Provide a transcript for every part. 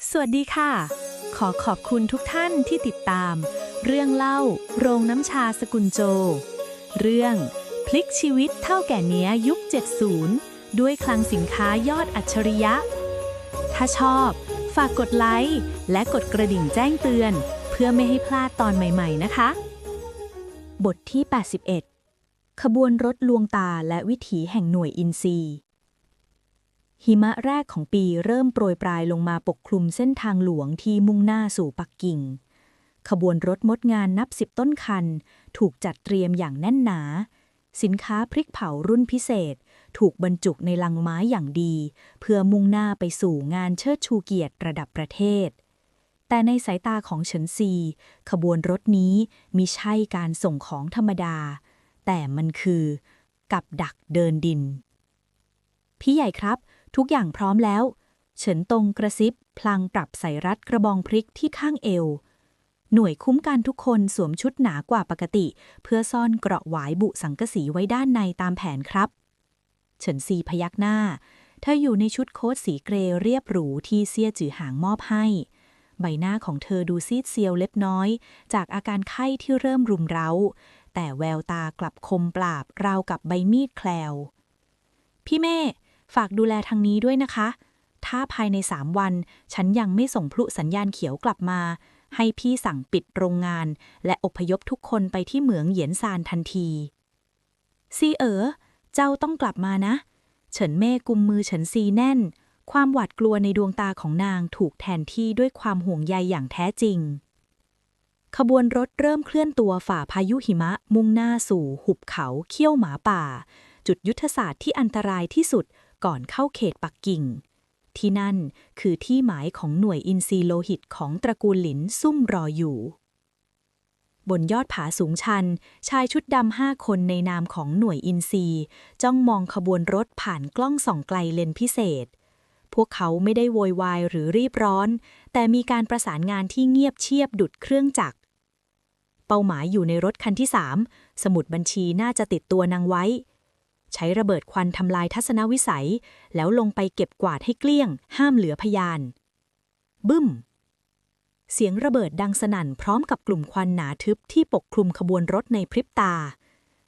สวัสดีค่ะ ขอขอบคุณทุกท่านที่ติดตาม เรื่องเล่าโรงน้ำชาสกุลโจ เรื่องพลิกชีวิตเท่าแก่เนี้ยยุค 70 ด้วยคลังสินค้ายอดอัจฉริยะ ถ้าชอบฝากกดไลค์และกดกระดิ่งแจ้งเตือน เพื่อไม่ให้พลาดตอนใหม่ๆนะคะ บทที่ 81 ขบวนรถลวงตาและวิถีแห่งหน่วยอินทรีย์หิมะแรกของปีเริ่มโปรยปลายลงมาปกคลุมเส้นทางหลวงที่มุ่งหน้าสู่ปักกิ่ง ขบวนรถมดงานนับ10ต้นคันถูกจัดเตรียมอย่างแน่นหนา สินค้าพริกเผารุ่นพิเศษถูกบรรจุในลังไม้อย่างดี เพื่อมุ่งหน้าไปสู่งานเชิดชูเกียรติระดับประเทศ แต่ในสายตาของเฉินซี ขบวนรถนี้มิใช่การส่งของธรรมดา แต่มันคือกับดักเดินดิน พี่ใหญ่ครับทุกอย่างพร้อมแล้วเฉินตงกระซิบพลางปรับใส่รัดกระบองพริกที่ข้างเอวหน่วยคุ้มกันทุกคนสวมชุดหนากว่าปกติเพื่อซ่อนเกราะหวายบุสังกะสีไว้ด้านในตามแผนครับเฉินซีพยักหน้าเธออยู่ในชุดโค้ทสีเกรย์เรียบหรูที่เซี่ยจือหางมอบให้ใบหน้าของเธอดูซีดเซียวเล็บน้อยจากอาการไข้ที่เริ่มรุมเร้าแต่แววตากลับคมปราบราวกับใบมีดแคลวพี่เม่ฝากดูแลทางนี้ด้วยนะคะ ถ้าภายใน3 วันฉันยังไม่ส่งพลุสัญญาณเขียวกลับมา ให้พี่สั่งปิดโรงงานและอพยพทุกคนไปที่เหมืองเหยียนซานทันทีซีเจ้าต้องกลับมานะ เฉินเม่กุมมือเฉินซีแน่น ความหวาดกลัวในดวงตาของนางถูกแทนที่ด้วยความห่วงใยอย่างแท้จริง ขบวนรถเริ่มเคลื่อนตัวฝ่าพายุหิมะมุ่งหน้าสู่หุบเขาเขี้ยวหมาป่า จุดยุทธศาสตร์ที่อันตรายที่สุดก่อนเข้าเขตปักกิ่งที่นั่นคือที่หมายของหน่วยอินทรีโลหิตของตระกูลหลินซุ่มรออยู่บนยอดผาสูงชันชายชุดดำ5 คนในนามของหน่วยอินทรีจ้องมองขบวนรถผ่านกล้องส่องไกลเลนส์พิเศษพวกเขาไม่ได้โวยวายหรือรีบร้อนแต่มีการประสานงานที่เงียบเชียบดุจเครื่องจักรเป้าหมายอยู่ในรถคันที่3สมุดบัญชีน่าจะติดตัวนางไว้ใช้ระเบิดควันทำลายทัศนวิสัยแล้วลงไปเก็บกวาดให้เกลี้ยงห้ามเหลือพยานบึ้มเสียงระเบิดดังสนั่นพร้อมกับกลุ่มควันหนาทึบที่ปกคลุมขบวนรถในพริบตา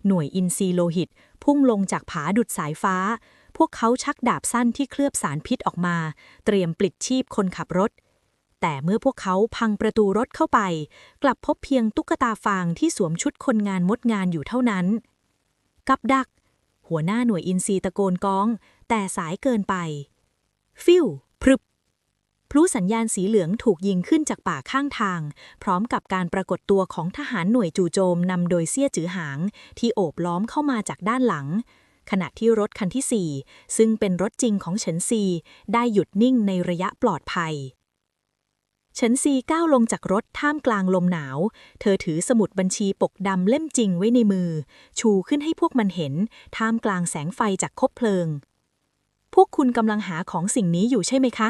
หน่วยอินทรีโลหิตพุ่งลงจากผาดุจสายฟ้าพวกเขาชักดาบสั้นที่เคลือบสารพิษออกมาเตรียมปลิดชีพคนขับรถแต่เมื่อพวกเขาพังประตูรถเข้าไปกลับพบเพียงตุ๊กตาฟางที่สวมชุดคนงานมดงานอยู่เท่านั้นกับดักหัวหน้าหน่วยอินทรีตะโกนก้องแต่สายเกินไปฟิวพรึบพลุสัญญาณสีเหลืองถูกยิงขึ้นจากป่าข้างทางพร้อมกับการปรากฏตัวของทหารหน่วยจู่โจมนำโดยเซี่ยจือหางที่โอบล้อมเข้ามาจากด้านหลังขณะที่รถคันที่4ซึ่งเป็นรถจริงของเฉินซีได้หยุดนิ่งในระยะปลอดภัยเฉินซีก้าวลงจากรถท่ามกลางลมหนาวเธอถือสมุดบัญชีปกดำเล่มจริงไว้ในมือชูขึ้นให้พวกมันเห็นท่ามกลางแสงไฟจากคบเพลิงพวกคุณกำลังหาของสิ่งนี้อยู่ใช่ไหมคะ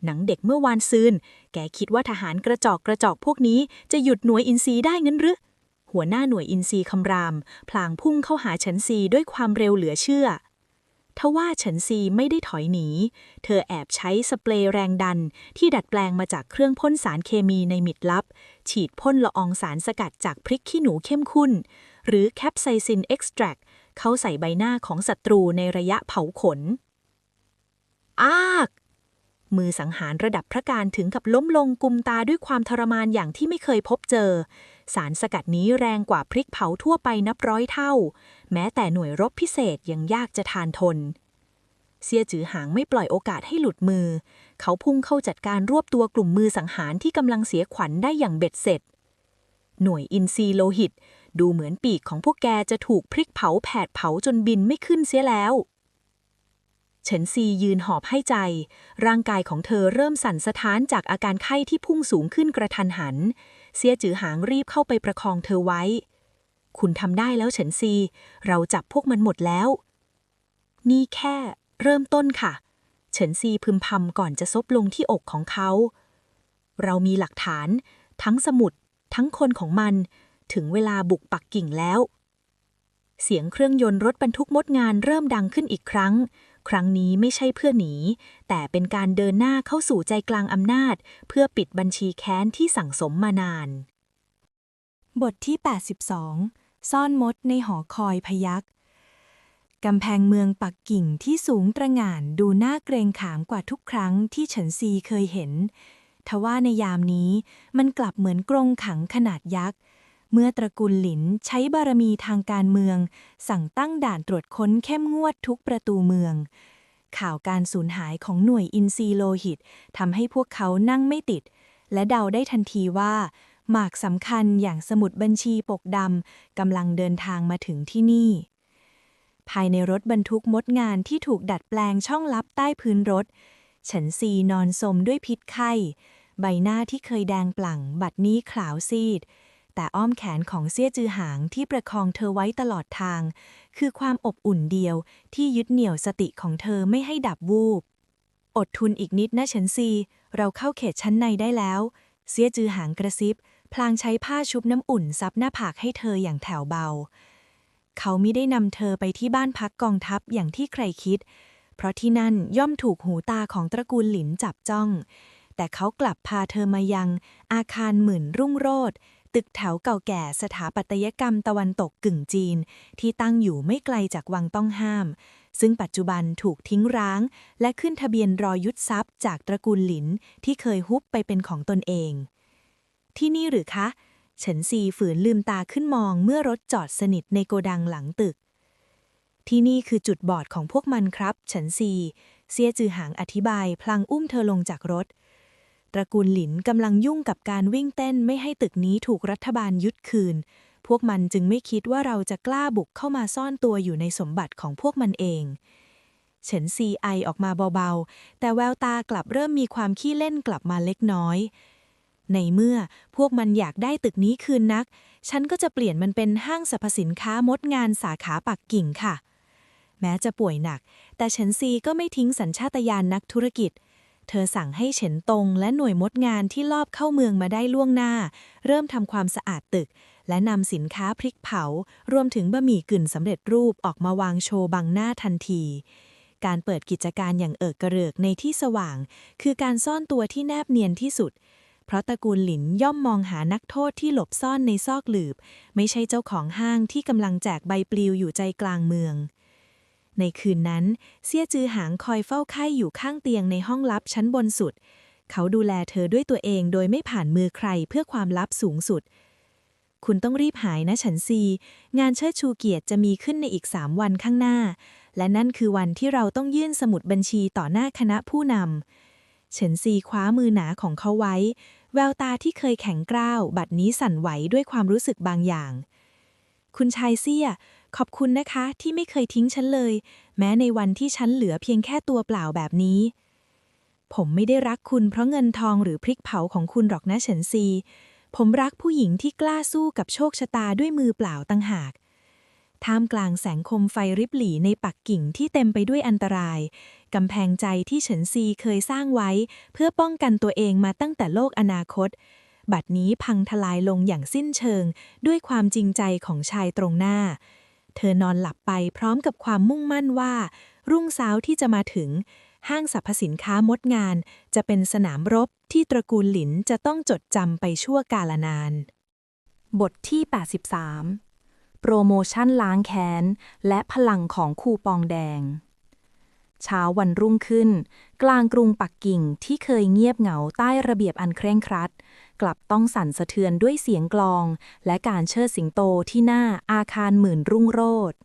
หนังเด็กเมื่อวานซืนแกคิดว่าทหารกระจอกพวกนี้จะหยุดหน่วยอินทรีได้งั้นหรือหัวหน้าหน่วยอินทรีคำรามพลางพุ่งเข้าหาเฉินซีด้วยความเร็วเหลือเชื่อทว่าเฉินซีไม่ได้ถอยหนีเธอแอบใช้สเปรย์แรงดันที่ดัดแปลงมาจากเครื่องพ่นสารเคมีในมิดลับฉีดพ่นละอองสารสกัดจากพริกขี้หนูเข้มข้นหรือแคปไซซินเอ็กซ์แทรคเข้าใส่ใบหน้าของศัตรูในระยะเผาขนอ้ากมือสังหารระดับพระการถึงกับล้มลงกุมตาด้วยความทรมานอย่างที่ไม่เคยพบเจอสารสกัดนี้แรงกว่าพริกเผาทั่วไปนับร้อยเท่าแม้แต่หน่วยรบพิเศษยังยากจะทานทนเซี่ยจือหางไม่ปล่อยโอกาสให้หลุดมือเขาพุ่งเข้าจัดการรวบตัวกลุ่มมือสังหารที่กำลังเสียขวัญได้อย่างเบ็ดเสร็จหน่วยอินทรีโลหิตดูเหมือนปีกของพวกแกจะถูกพริกเผาแผดเผาจนบินไม่ขึ้นเสียแล้วเฉินซียืนหอบให้ใจร่างกายของเธอเริ่มสั่นสะท้านจากอาการไข้ที่พุ่งสูงขึ้นกระทันหันเซี่ยจือหางรีบเข้าไปประคองเธอไว้คุณทำได้แล้วเฉินซีเราจับพวกมันหมดแล้วนี่แค่เริ่มต้นค่ะเฉินซีพึมพำก่อนจะซบลงที่อกของเขาเรามีหลักฐานทั้งสมุดทั้งคนของมันถึงเวลาบุกปักกิ่งแล้วเสียงเครื่องยนต์รถบรรทุกมดงานเริ่มดังขึ้นอีกครั้ง ครั้งนี้ไม่ใช่เพื่อหนีแต่เป็นการเดินหน้าเข้าสู่ใจกลางอำนาจเพื่อปิดบัญชีแค้นที่สั่งสมมานานบทที่ 82 ซ่อนมดในหอคอยพยัคฆ์กำแพงเมืองปักกิ่งที่สูงตระหง่านดูน่าเกรงขามกว่าทุกครั้งที่เฉินซีเคยเห็นทว่าในยามนี้มันกลับเหมือนกรงขังขนาดยักษ์เมื่อตระกูลหลินใช้บารมีทางการเมืองสั่งตั้งด่านตรวจค้นเข้มงวดทุกประตูเมืองข่าวการสูญหายของหน่วยอินทรีโลหิตทำให้พวกเขานั่งไม่ติดและเดาได้ทันทีว่าหมากสำคัญอย่างสมุดบัญชีปกดำกำลังเดินทางมาถึงที่นี่ภายในรถบรรทุกมดงานที่ถูกดัดแปลงช่องลับใต้พื้นรถเฉินซีนอนสมด้วยพิษไข้ใบหน้าที่เคยแดงปลั่งบัดนี้ขาวซีดแต่อ้อมแขนของเซี่ยจือหางที่ประคองเธอไว้ตลอดทางคือความอบอุ่นเดียวที่ยึดเหนี่ยวสติของเธอไม่ให้ดับวูบอดทนอีกนิดนะเฉินซีเราเข้าเขตชั้นในได้แล้วเซี่ยจือหางกระซิบพลางใช้ผ้าชุบน้ำอุ่นซับหน้าผากให้เธออย่างแผ่วเบาเขามิได้นำเธอไปที่บ้านพักกองทัพอย่างที่ใครคิดเพราะที่นั่นย่อมถูกหูตาของตระกูลหลินจับจ้องแต่เขากลับพาเธอมายังอาคารหมื่นรุ่งโรจน์ตึกแถวเก่าแก่สถาปัตยกรรมตะวันตกกึ่งจีนที่ตั้งอยู่ไม่ไกลจากวังต้องห้ามซึ่งปัจจุบันถูกทิ้งร้างและขึ้นทะเบียนรอยึดทรัพย์จากตระกูลหลินที่เคยฮุบไปเป็นของตนเองที่นี่หรือคะเฉินซีฝืนลืมตาขึ้นมองเมื่อรถจอดสนิทในโกดังหลังตึกที่นี่คือจุดบอดของพวกมันครับเฉินซีเซี่ยจือหางอธิบายพลางอุ้มเธอลงจากรถตระกูลหลินกำลังยุ่งกับการวิ่งเต้นไม่ให้ตึกนี้ถูกรัฐบาลยึดคืนพวกมันจึงไม่คิดว่าเราจะกล้าบุกเข้ามาซ่อนตัวอยู่ในสมบัติของพวกมันเองเฉินซีไอออกมาเบาๆแต่แววตากลับเริ่มมีความขี้เล่นกลับมาเล็กน้อยในเมื่อพวกมันอยากได้ตึกนี้คืนนักฉันก็จะเปลี่ยนมันเป็นห้างสรรพสินค้ามดงานสาขาปักกิ่งค่ะแม้จะป่วยหนักแต่เฉินซีก็ไม่ทิ้งสัญชาตญาณนักธุรกิจเธอสั่งให้เฉินตงและหน่วยมดงานที่ลอบเข้าเมืองมาได้ล่วงหน้าเริ่มทำความสะอาดตึกและนำสินค้าพริกเผารวมถึงบะหมี่กึ่งสำเร็จรูปออกมาวางโชว์บังหน้าทันทีการเปิดกิจการอย่างเอิกกระเริกในที่สว่างคือการซ่อนตัวที่แนบเนียนที่สุดเพราะตระกูลหลินย่อมมองหานักโทษที่หลบซ่อนในซอกหลืบไม่ใช่เจ้าของห้างที่กำลังแจกใบปลิวอยู่ใจกลางเมืองในคืนนั้นเซี่ยจือหางคอยเฝ้าไข้อยู่ข้างเตียงในห้องลับชั้นบนสุดเขาดูแลเธอด้วยตัวเองโดยไม่ผ่านมือใครเพื่อความลับสูงสุดคุณต้องรีบหายนะฉันซีงานเชิดชูเกียรติจะมีขึ้นในอีก3 วันข้างหน้าและนั่นคือวันที่เราต้องยื่นสมุดบัญชีต่อหน้าคณะผู้นำเฉินซีคว้ามือหนาของเขาไว้แววตาที่เคยแข็งกร้าวบัดนี้สั่นไหวด้วยความรู้สึกบางอย่างคุณชายเซี่ยขอบคุณนะคะที่ไม่เคยทิ้งฉันเลยแม้ในวันที่ฉันเหลือเพียงแค่ตัวเปล่าแบบนี้ผมไม่ได้รักคุณเพราะเงินทองหรือพริกเผาของคุณหรอกนะเฉินซีผมรักผู้หญิงที่กล้าสู้กับโชคชะตาด้วยมือเปล่าตั้งหากท่ามกลางแสงคมไฟริบหรี่ในปักกิ่งที่เต็มไปด้วยอันตรายกำแพงใจที่เฉินซีเคยสร้างไว้เพื่อป้องกันตัวเองมาตั้งแต่โลกอนาคตบัดนี้พังทลายลงอย่างสิ้นเชิงด้วยความจริงใจของชายตรงหน้าเธอนอนหลับไปพร้อมกับความมุ่งมั่นว่ารุ่งเช้าที่จะมาถึงห้างสรรพสินค้ามดงานจะเป็นสนามรบที่ตระกูลหลินจะต้องจดจำไปชั่วกาลนานบทที่ 83 โปรโมชั่นล้างแค้นและพลังของคูปองแดงเช้าวันรุ่งขึ้นกลางกรุงปักกิ่งที่เคยเงียบเหงาใต้ระเบียบอันเคร่งครัดกลับต้องสั่นสะเทือนด้วยเสียงกลองและการเชิดสิงโตที่หน้าอาคารหมื่นรุ่งโรจน์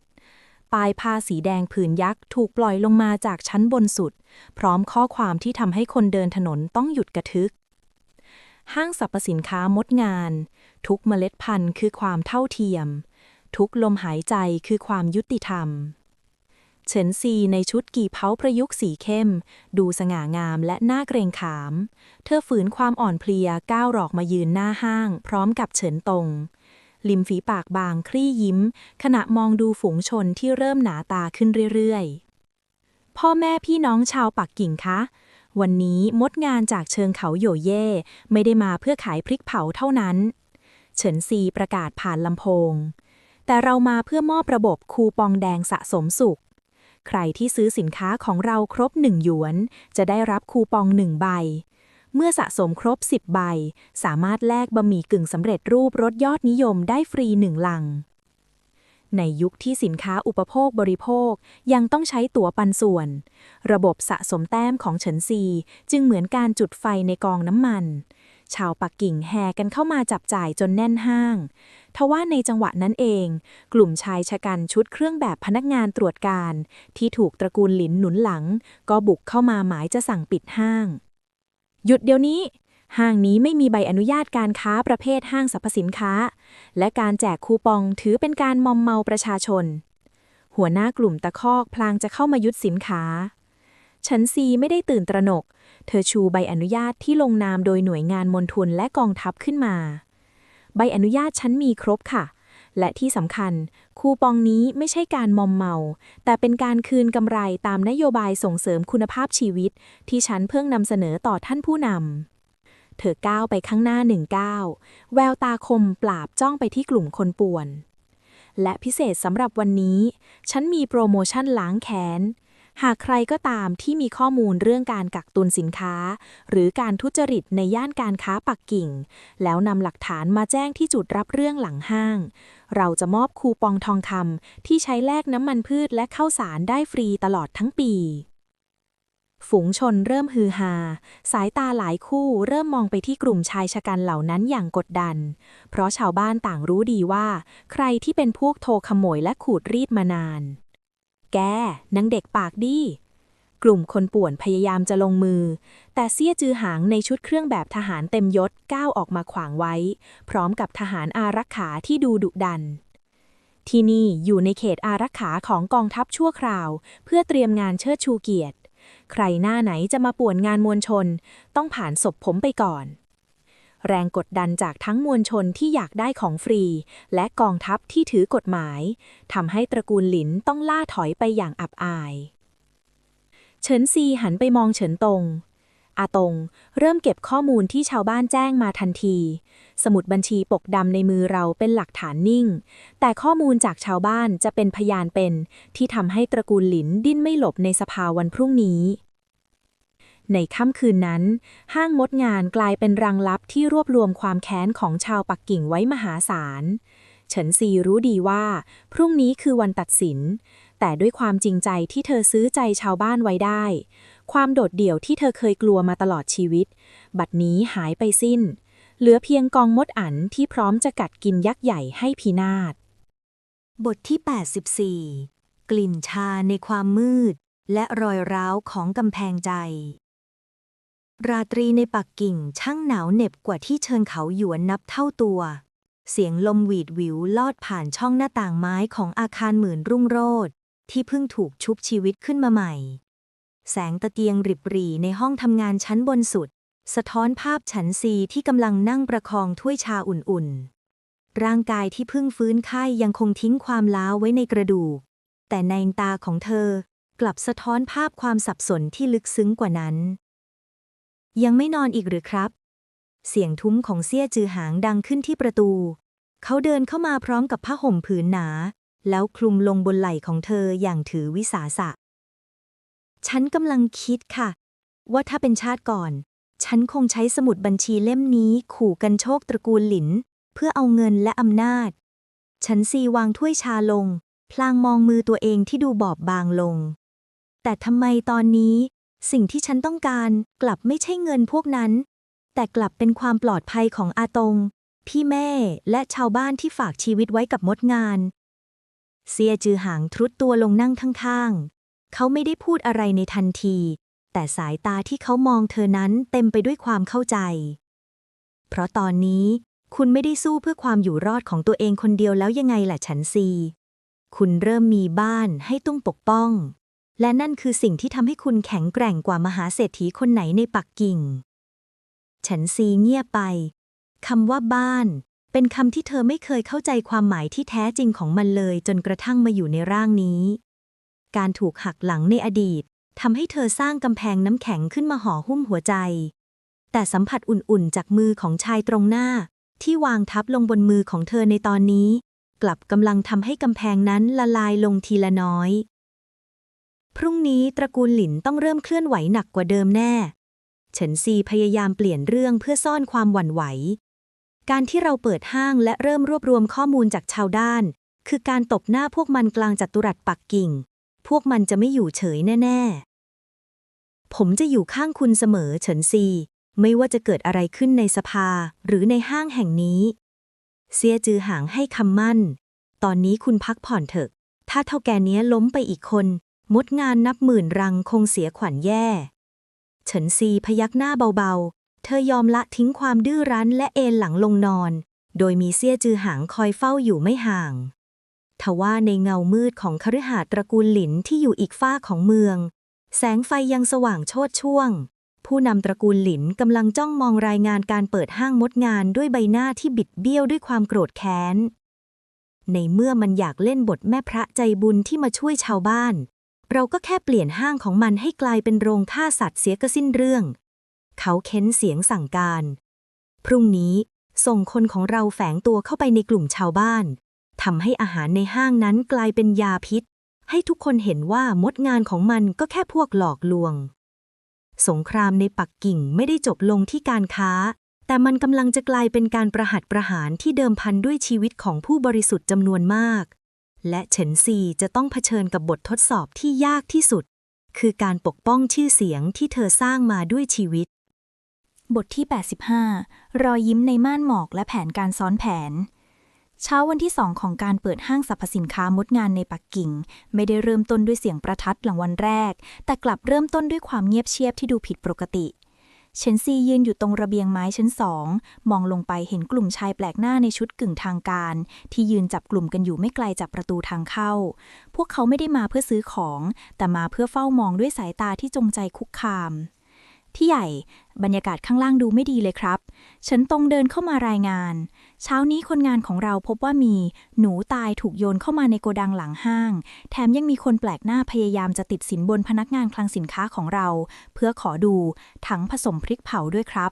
ปลายผ้าสีแดงผืนยักษ์ถูกปล่อยลงมาจากชั้นบนสุดพร้อมข้อความที่ทำให้คนเดินถนนต้องหยุดกระทึกห้างสรรพสินค้ามดงานทุกเมล็ดพันธุ์คือความเท่าเทียมทุกลมหายใจคือความยุติธรรมเฉินซีในชุดกี่เพ้าประยุกต์สีเข้มดูสง่างามและน่าเกรงขามเธอฝืนความอ่อนเพลียก้าวหรอกมายืนหน้าห้างพร้อมกับเฉินตงริมฝีปากบางคลี่ยิ้มขณะมองดูฝูงชนที่เริ่มหนาตาขึ้นเรื่อยๆพ่อแม่พี่น้องชาวปักกิ่งคะวันนี้มดงานจากเชิงเขาโยเย่ไม่ได้มาเพื่อขายพริกเผาเท่านั้นเฉินซีประกาศผ่านลำโพงแต่เรามาเพื่อมอบระบบคูปองแดงสะสมสุข ใครที่ซื้อสินค้าของเราครบ1 หยวนจะได้รับคูปอง1 ใบเมื่อสะสมครบ10 ใบสามารถแลกบะหมี่กึ่งสำเร็จรูปรสยอดนิยมได้ฟรี1 ลังในยุคที่สินค้าอุปโภคบริโภคยังต้องใช้ตั๋วปันส่วนระบบสะสมแต้มของเฉินซีจึงเหมือนการจุดไฟในกองน้ำมันชาวปักกิ่งแห่กันเข้ามาจับจ่ายจนแน่นห้างทว่าในจังหวะนั้นเองกลุ่มชายชะกันชุดเครื่องแบบพนักงานตรวจการที่ถูกตระกูลหลินหนุนหลังก็บุกเข้ามาหมายจะสั่งปิดห้างหยุดเดี๋ยวนี้ห้างนี้ไม่มีใบอนุญาตการค้าประเภทห้างสรรพสินค้าและการแจกคูปองถือเป็นการมอมเมาประชาชนหัวหน้ากลุ่มตะคอกพลางจะเข้ามายึดสินค้าเฉินซีไม่ได้ตื่นตระหนกเธอชูใบอนุญาตที่ลงนามโดยหน่วยงานมณฑลและกองทัพขึ้นมาใบอนุญาตฉันมีครบค่ะและที่สำคัญคูปองนี้ไม่ใช่การมอมเมาแต่เป็นการคืนกำไรตามนโยบายส่งเสริมคุณภาพชีวิตที่ฉันเพิ่งนำเสนอต่อท่านผู้นำเธอก้าวไปข้างหน้า1 ก้าวแววตาคมปราบจ้องไปที่กลุ่มคนป่วนและพิเศษสำหรับวันนี้ฉันมีโปรโมชั่นล้างแค้นหากใครก็ตามที่มีข้อมูลเรื่องการกักตุนสินค้าหรือการทุจริตในย่านการค้าปักกิ่งแล้วนำหลักฐานมาแจ้งที่จุดรับเรื่องหลังห้างเราจะมอบคูปองทองคำที่ใช้แลกน้ำมันพืชและข้าวสารได้ฟรีตลอดทั้งปีฝูงชนเริ่มฮือฮาสายตาหลายคู่เริ่มมองไปที่กลุ่มชายชะกันเหล่านั้นอย่างกดดันเพราะชาวบ้านต่างรู้ดีว่าใครที่เป็นพวกโทขโมยและขูดรีดมานานแกนางเด็กปากดีกลุ่มคนป่วนพยายามจะลงมือแต่เซี่ยจือหางในชุดเครื่องแบบทหารเต็มยศก้าวออกมาขวางไว้พร้อมกับทหารอารักขาที่ดูดุดันที่นี่อยู่ในเขตอารักขาของกองทัพชั่วคราวเพื่อเตรียมงานเชิดชูเกียรติใครหน้าไหนจะมาป่วนงานมวลชนต้องผ่านศพผมไปก่อนแรงกดดันจากทั้งมวลชนที่อยากได้ของฟรีและกองทัพที่ถือกฎหมายทำให้ตระกูลหลินต้องล่าถอยไปอย่างอับอายเฉินซีหันไปมองเฉินตงอาตงเริ่มเก็บข้อมูลที่ชาวบ้านแจ้งมาทันทีสมุดบัญชีปกดำในมือเราเป็นหลักฐานนิ่งแต่ข้อมูลจากชาวบ้านจะเป็นพยานเป็นที่ทำให้ตระกูลหลินดิ้นไม่หลบในสภาวันพรุ่งนี้ในค่ำคืนนั้นห้างมดงานกลายเป็นรังลับที่รวบรวมความแค้นของชาวปักกิ่งไว้มหาศาลเฉินซีรู้ดีว่าพรุ่งนี้คือวันตัดสินแต่ด้วยความจริงใจที่เธอซื้อใจชาวบ้านไว้ได้ความโดดเดี่ยวที่เธอเคยกลัวมาตลอดชีวิตบัดนี้หายไปสิ้นเหลือเพียงกองมดอั๋นที่พร้อมจะกัดกินยักษ์ใหญ่ให้พินาศบทที่ 84 กลิ่นชาในความมืดและรอยร้าวของกำแพงใจราตรีในปักกิ่งช่างหนาวเหน็บกว่าที่เชิงเขาหยวนนับเท่าตัวเสียงลมหวีดหวิวลอดผ่านช่องหน้าต่างไม้ของอาคารหมื่นรุ่งโรจน์ที่เพิ่งถูกชุบชีวิตขึ้นมาใหม่แสงตะเกียงริบหรี่ในห้องทำงานชั้นบนสุดสะท้อนภาพฉันซีที่กำลังนั่งประคองถ้วยชาอุ่นๆร่างกายที่เพิ่งฟื้นไข้ยังคงทิ้งความล้าไว้ในกระดูกแต่ในตาของเธอกลับสะท้อนภาพความสับสนที่ลึกซึ้งกว่านั้นยังไม่นอนอีกหรือครับเสียงทุ้มของเซี่ยจือหางดังขึ้นที่ประตูเขาเดินเข้ามาพร้อมกับผ้าห่มผืนหนาแล้วคลุมลงบนไหล่ของเธออย่างถือวิสาสะฉันกำลังคิดค่ะว่าถ้าเป็นชาติก่อนฉันคงใช้สมุดบัญชีเล่มนี้ขู่กันโชคตระกูลหลินเพื่อเอาเงินและอำนาจฉันซีวางถ้วยชาลงพลางมองมือตัวเองที่ดูบอบบางลงแต่ทำไมตอนนี้สิ่งที่ฉันต้องการกลับไม่ใช่เงินพวกนั้นแต่กลับเป็นความปลอดภัยของอาตงพี่แม่และชาวบ้านที่ฝากชีวิตไว้กับมดงานเซี่ยจือหางทรุดตัวลงนั่งข้างๆเขาไม่ได้พูดอะไรในทันทีแต่สายตาที่เขามองเธอนั้นเต็มไปด้วยความเข้าใจเพราะตอนนี้คุณไม่ได้สู้เพื่อความอยู่รอดของตัวเองคนเดียวแล้วยังไงล่ะฉันซีคุณเริ่มมีบ้านให้ตุ้งปกป้องและนั่นคือสิ่งที่ทำให้คุณแข็งแกร่งกว่ามหาเศรษฐีคนไหนในปักกิ่งฉันซีเงียบไปคำว่าบ้านเป็นคำที่เธอไม่เคยเข้าใจความหมายที่แท้จริงของมันเลยจนกระทั่งมาอยู่ในร่างนี้การถูกหักหลังในอดีตทำให้เธอสร้างกำแพงน้ำแข็งขึ้นมาห่อหุ้มหัวใจแต่สัมผัสอุ่นๆจากมือของชายตรงหน้าที่วางทับลงบนมือของเธอในตอนนี้กลับกำลังทำให้กำแพงนั้นละลายลงทีละน้อย พรุ่งนี้ตระกูลหลินต้องเริ่มเคลื่อนไหวหนักกว่าเดิมแน่เฉินซีพยายามเปลี่ยนเรื่องเพื่อซ่อนความหวั่นไหวการที่เราเปิดห้างและเริ่มรวบรวมข้อมูลจากชาวด้านคือการตบหน้าพวกมันกลางจัตุรัสปักกิ่งพวกมันจะไม่อยู่เฉยแน่ๆผมจะอยู่ข้างคุณเสมอเฉินซีไม่ว่าจะเกิดอะไรขึ้นในสภาหรือในห้างแห่งนี้เสียจือหางให้คำมั่นตอนนี้คุณพักผ่อนเถอะถ้าเท่าแก่เนี้ยล้มไปอีกคนมดงานนับหมื่นรังคงเสียขวัญแย่เฉินซีพยักหน้าเบาๆเธอยอมละทิ้งความดื้อรั้นและเอนหลังลงนอนโดยมีเสี้ยจือหางคอยเฝ้าอยู่ไม่ห่างทว่าในเงามืดของคฤหาสน์ตระกูลหลินที่อยู่อีกฝ้าของเมืองแสงไฟยังสว่างโชติช่วงผู้นำตระกูลหลินกำลังจ้องมองรายงานการเปิดห้างมดงานด้วยใบหน้าที่บิดเบี้ยวด้วยความโกรธแค้นในเมื่อมันอยากเล่นบทแม่พระใจบุญที่มาช่วยชาวบ้านเราก็แค่เปลี่ยนห้างของมันให้กลายเป็นโรงฆ่าสัตว์เสียก็สิ้นเรื่องเขาเค้นเสียงสั่งการพรุ่งนี้ส่งคนของเราแฝงตัวเข้าไปในกลุ่มชาวบ้านทำให้อาหารในห้างนั้นกลายเป็นยาพิษให้ทุกคนเห็นว่ามดงานของมันก็แค่พวกหลอกลวงสงครามในปักกิ่งไม่ได้จบลงที่การค้าแต่มันกำลังจะกลายเป็นการประหัตประหารที่เดิมพันด้วยชีวิตของผู้บริสุทธิ์จำนวนมากและเฉินซีจะต้องเผชิญกับบททดสอบที่ยากที่สุดคือการปกป้องชื่อเสียงที่เธอสร้างมาด้วยชีวิตบทที่ 85 รอยยิ้มในม่านหมอกและแผนการซ้อนแผนเช้าวันที่2ของการเปิดห้างสรรพสินค้ามดงานในปักกิ่งไม่ได้เริ่มต้นด้วยเสียงประทัดหลังวันแรกแต่กลับเริ่มต้นด้วยความเงียบเชียบที่ดูผิดปกติเฉินซียืนอยู่ตรงระเบียงไม้ชั้น2มองลงไปเห็นกลุ่มชายแปลกหน้าในชุดกึ่งทางการที่ยืนจับกลุ่มกันอยู่ไม่ไกลจากประตูทางเข้าพวกเขาไม่ได้มาเพื่อซื้อของแต่มาเพื่อเฝ้ามองด้วยสายตาที่จงใจคุกคามที่ใหญ่บรรยากาศข้างล่างดูไม่ดีเลยครับฉันตรงเดินเข้ามารายงานเช้านี้คนงานของเราพบว่ามีหนูตายถูกโยนเข้ามาในโกดังหลังห้างแถมยังมีคนแปลกหน้าพยายามจะติดสินบนพนักงานคลังสินค้าของเราเพื่อขอดูถังผสมพริกเผาด้วยครับ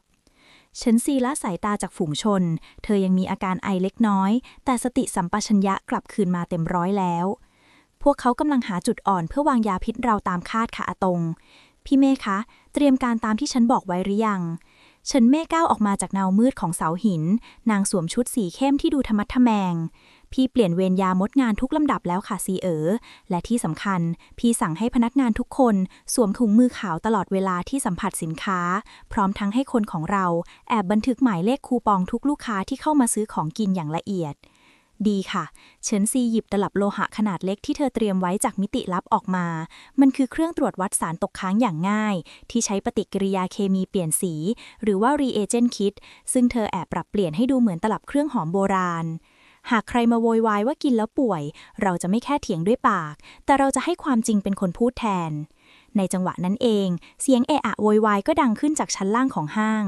ฉันซีละสายตาจากฝูงชนเธอยังมีอาการไอเล็กน้อยแต่สติสัมปชัญญะกลับคืนมาเต็มร้อยแล้วพวกเขากำลังหาจุดอ่อนเพื่อวางยาพิษเราตามคาดค่ะอาตงพี่เมฆคะเตรียมการตามที่ฉันบอกไว้หรือยังเฉินเม่ก้าวออกมาจากเงามืดของเสาหินนางสวมชุดสีเข้มที่ดูทะมัดทะแมงพี่เปลี่ยนเวรยามดงานทุกลำดับแล้วค่ะซีและที่สำคัญพี่สั่งให้พนักงานทุกคนสวมถุงมือขาวตลอดเวลาที่สัมผัสสินค้าพร้อมทั้งให้คนของเราแอบบันทึกหมายเลขคูปองทุกลูกค้าที่เข้ามาซื้อของกินอย่างละเอียดดีค่ะเฉินซีหยิบตลับโลหะขนาดเล็กที่เธอเตรียมไว้จากมิติลับออกมามันคือเครื่องตรวจวัดสารตกค้างอย่างง่ายที่ใช้ปฏิกิริยาเคมีเปลี่ยนสีหรือว่า reagent kit ซึ่งเธอแอบปรับเปลี่ยนให้ดูเหมือนตลับเครื่องหอมโบราณหากใครมาโวยวายว่ากินแล้วป่วยเราจะไม่แค่เถียงด้วยปากแต่เราจะให้ความจริงเป็นคนพูดแทนในจังหวะนั้นเองเสียงเอะอะโวยวายก็ดังขึ้นจากชั้นล่างของห้าง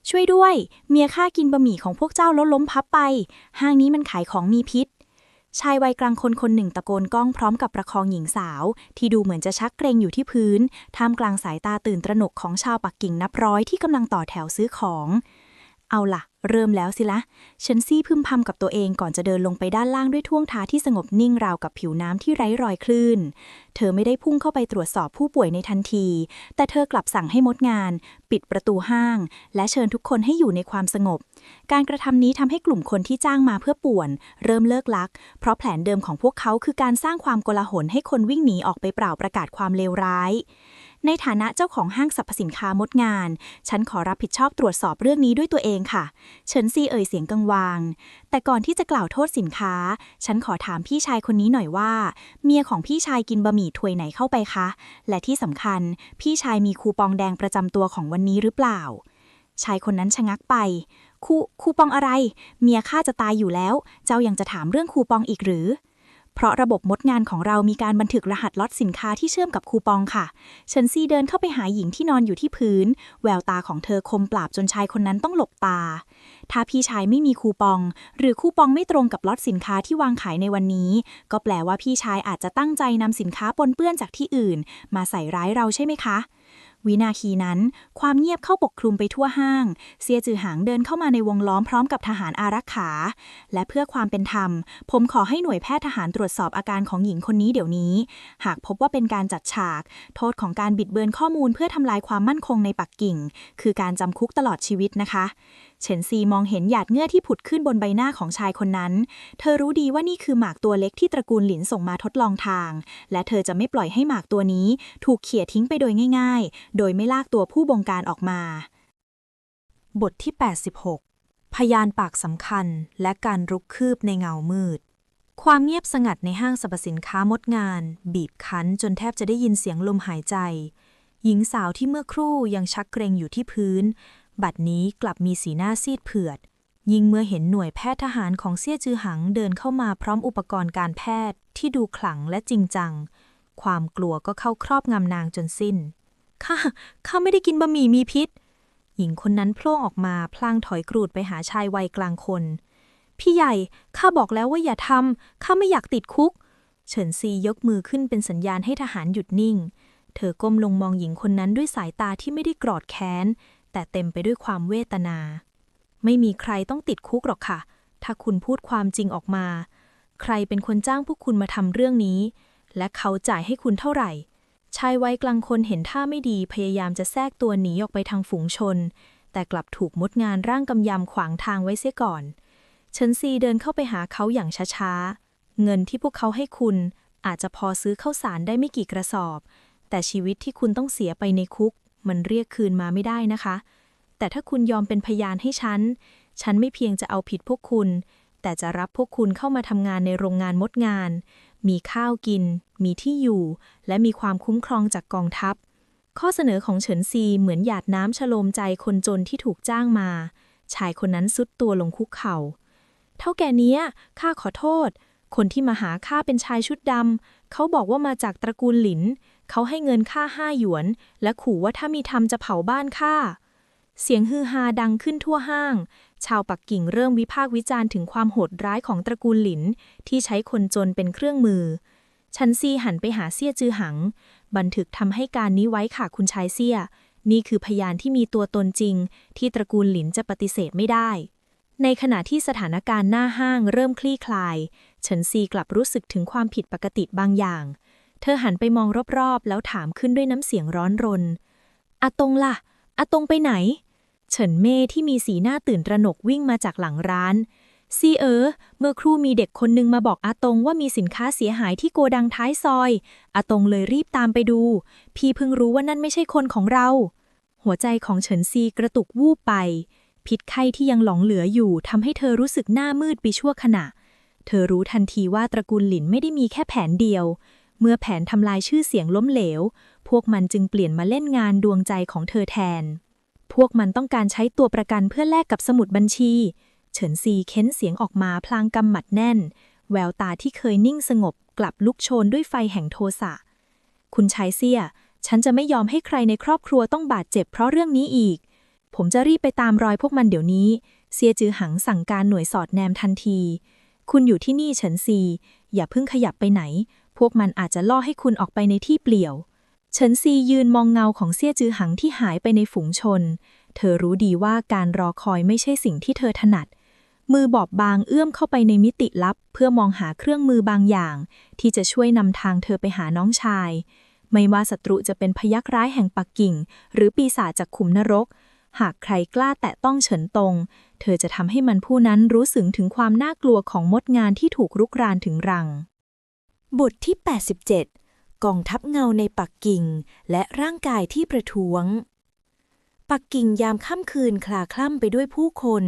ช่วยด้วยเมียข้ากินบะหมี่ของพวกเจ้าแล้วล้มพับไปห้างนี้มันขายของมีพิษชายวัยกลางคนคนหนึ่งตะโกนก้องพร้อมกับประคองหญิงสาวที่ดูเหมือนจะชักเกรงอยู่ที่พื้นท่ามกลางสายตาตื่นตระหนกของชาวปักกิ่งนับร้อยที่กำลังต่อแถวซื้อของเอาล่ะเริ่มแล้วสิละฉันซี่พึมพำกับตัวเองก่อนจะเดินลงไปด้านล่างด้วยท่วงท่าที่สงบนิ่งราวกับผิวน้ำที่ไร้รอยคลื่นเธอไม่ได้พุ่งเข้าไปตรวจสอบผู้ป่วยในทันทีแต่เธอกลับสั่งให้มดงานปิดประตูห้างและเชิญทุกคนให้อยู่ในความสงบการกระทำนี้ทำให้กลุ่มคนที่จ้างมาเพื่อป่วนเริ่มเลิกลักเพราะแผนเดิมของพวกเขาคือการสร้างความโกลาหลให้คนวิ่งหนีออกไปเปล่าประกาศความเลวร้ายในฐานะเจ้าของห้างสรรพสินค้ามดงานฉันขอรับผิดชอบตรวจสอบเรื่องนี้ด้วยตัวเองค่ะเฉินซีเอ่ยเสียงกังวานแต่ก่อนที่จะกล่าวโทษสินค้าฉันขอถามพี่ชายคนนี้หน่อยว่าเมียของพี่ชายกินบะหมี่ถ้วยไหนเข้าไปคะและที่สำคัญพี่ชายมีคูปองแดงประจำตัวของวันนี้หรือเปล่าชายคนนั้นชะงักไปคูปองอะไรเมียข้าจะตายอยู่แล้วเจ้ายังจะถามเรื่องคูปองอีกหรือเพราะระบบมดงานของเรามีการบันทึกรหัสล็อตสินค้าที่เชื่อมกับคูปองค่ะเฉินซีเดินเข้าไปหาหญิงที่นอนอยู่ที่พื้นแววตาของเธอคมปราบจนชายคนนั้นต้องหลบตาถ้าพี่ชายไม่มีคูปองหรือคูปองไม่ตรงกับล็อตสินค้าที่วางขายในวันนี้ก็แปลว่าพี่ชายอาจจะตั้งใจนำสินค้าปนเปื้อนจากที่อื่นมาใส่ร้ายเราใช่ไหมคะ วินาทีนั้นความเงียบเข้าปกคลุมไปทั่วห้างเซียจือหางเดินเข้ามาในวงล้อมพร้อมกับทหารอารักขาและเพื่อความเป็นธรรมผมขอให้หน่วยแพทย์ทหารตรวจสอบอาการของหญิงคนนี้เดี๋ยวนี้หากพบว่าเป็นการจัดฉากโทษของการบิดเบือนข้อมูลเพื่อทำลายความมั่นคงในปักกิ่งคือการจำคุกตลอดชีวิตนะคะเฉินซีมองเห็นหยาดเหงื่อที่ผุดขึ้นบนใบหน้าของชายคนนั้นเธอรู้ดีว่านี่คือหมากตัวเล็กที่ตระกูลหลินส่งมาทดลองทางและเธอจะไม่ปล่อยให้หมากตัวนี้ถูกเขี่ยทิ้งไปโดยง่ายๆโดยไม่ลากตัวผู้บงการออกมาบทที่ 86 พยานปากสำคัญและการรุกคืบในเงามืดความเงียบสงัดในห้างสรรพสินค้ามดงานบีบคั้นจนแทบจะได้ยินเสียงลมหายใจหญิงสาวที่เมื่อครู่ยังชักเกรงอยู่ที่พื้นบัดนี้กลับมีสีหน้าซีดเผือดยิ่งเมื่อเห็นหน่วยแพทย์ทหารของเซี่ยจือหังเดินเข้ามาพร้อมอุปกรณ์การแพทย์ที่ดูขลังและจริงจังความกลัวก็เข้าครอบงำนางจนสิ้นข้าไม่ได้กินบะหมี่มีพิษหญิงคนนั้นโผล่ออกมาพลางถอยกรูดไปหาชายวัยกลางคนพี่ใหญ่ข้าบอกแล้วว่าอย่าทำข้าไม่อยากติดคุกเฉินซียกมือขึ้นเป็นสัญญาณให้ทหารหยุดนิ่งเธอก้มลงมองหญิงคนนั้นด้วยสายตาที่ไม่ได้โกรธแค้นแต่เต็มไปด้วยความเวทนาไม่มีใครต้องติดคุกหรอกค่ะถ้าคุณพูดความจริงออกมาใครเป็นคนจ้างพวกคุณมาทำเรื่องนี้และเขาจ่ายให้คุณเท่าไหร่ชายวัยกลางคนเห็นท่าไม่ดีพยายามจะแทรกตัวหนีออกไปทางฝูงชนแต่กลับถูกมดงานร่างกำยำขวางทางไว้เสียก่อนเฉินซีเดินเข้าไปหาเขาอย่างช้าๆเงินที่พวกเขาให้คุณอาจจะพอซื้อข้าวสารได้ไม่กี่กระสอบแต่ชีวิตที่คุณต้องเสียไปในคุกมันเรียกคืนมาไม่ได้นะคะแต่ถ้าคุณยอมเป็นพยานให้ฉันไม่เพียงจะเอาผิดพวกคุณแต่จะรับพวกคุณเข้ามาทำงานในโรงงานมดงานมีข้าวกินมีที่อยู่และมีความคุ้มครองจากกองทัพข้อเสนอของเฉินซีเหมือนหยาดน้ำชโลมใจคนจนที่ถูกจ้างมาชายคนนั้นซุดตัวลงคุกเข่าเท่าแก่เนี้ยข้าขอโทษคนที่มาหาข้าเป็นชายชุดดำเขาบอกว่ามาจากตระกูลหลินเขาให้เงินค่า5 หยวนและขู่ว่าถ้ามีทำจะเผาบ้านข้าเสียงฮือฮาดังขึ้นทั่วห้างชาวปักกิ่งเริ่มวิพากษ์วิจารณ์ถึงความโหดร้ายของตระกูลหลินที่ใช้คนจนเป็นเครื่องมือชันซีหันไปหาเซี่ยจือหังบันทึกทำให้การนี้ไว้ค่ะคุณชายเซี่ยนี่คือพยานที่มีตัวตนจริงที่ตระกูลหลินจะปฏิเสธไม่ได้ในขณะที่สถานการณ์หน้าห้างเริ่มคลี่คลายเฉินซีกลับรู้สึกถึงความผิดปกติบางอย่างเธอหันไปมองรอบๆแล้วถามขึ้นด้วยน้ำเสียงร้อนรนอาตงล่ะอาตงไปไหนเฉินเม่ที่มีสีหน้าตื่นตระหนกวิ่งมาจากหลังร้านซีเมื่อครู่มีเด็กคนนึงมาบอกอาตงว่ามีสินค้าเสียหายที่โกดังท้ายซอยอาตงเลยรีบตามไปดูพี่เพิ่งรู้ว่านั่นไม่ใช่คนของเราหัวใจของเฉินซีกระตุกวูบไปพิษไข้ที่ยังหลงเหลืออยู่ทำให้เธอรู้สึกหน้ามืดไปชั่วขณะเธอรู้ทันทีว่าตระกูลหลินไม่ได้มีแค่แผนเดียวเมื่อแผนทำลายชื่อเสียงล้มเหลวพวกมันจึงเปลี่ยนมาเล่นงานดวงใจของเธอแทนพวกมันต้องการใช้ตัวประกันเพื่อแลกกับสมุดบัญชีเฉินซีเค้นเสียงออกมาพลางกำหมัดแน่นแววตาที่เคยนิ่งสงบกลับลุกโชนด้วยไฟแห่งโทสะคุณชายเซี่ยฉันจะไม่ยอมให้ใครในครอบครัวต้องบาดเจ็บเพราะเรื่องนี้อีกผมจะรีบไปตามรอยพวกมันเดี๋ยวนี้เซียจือหังสั่งการหน่วยสอดแนมทันทีคุณอยู่ที่นี่เฉินซีอย่าเพิ่งขยับไปไหนพวกมันอาจจะล่อให้คุณออกไปในที่เปลี่ยวเฉินซียืนมองเงาของเซี่ยจือหังที่หายไปในฝูงชนเธอรู้ดีว่าการรอคอยไม่ใช่สิ่งที่เธอถนัดมือบอบบางเอื้อมเข้าไปในมิติลับเพื่อมองหาเครื่องมือบางอย่างที่จะช่วยนำทางเธอไปหาน้องชายไม่ว่าศัตรูจะเป็นพยัคฆ์ร้ายแห่งปักกิ่งหรือปีศาจจากขุมนรกหากใครกล้าแตะต้องเฉินตงเธอจะทำให้มันผู้นั้นรู้สึกถึงความน่ากลัวของมดงานที่ถูกรุกรานถึงรังบทที่ 87 กองทัพเงาในปักกิ่งและร่างกายที่ประท้วงปักกิ่งยามค่ำคืนคลาคล่ำไปด้วยผู้คน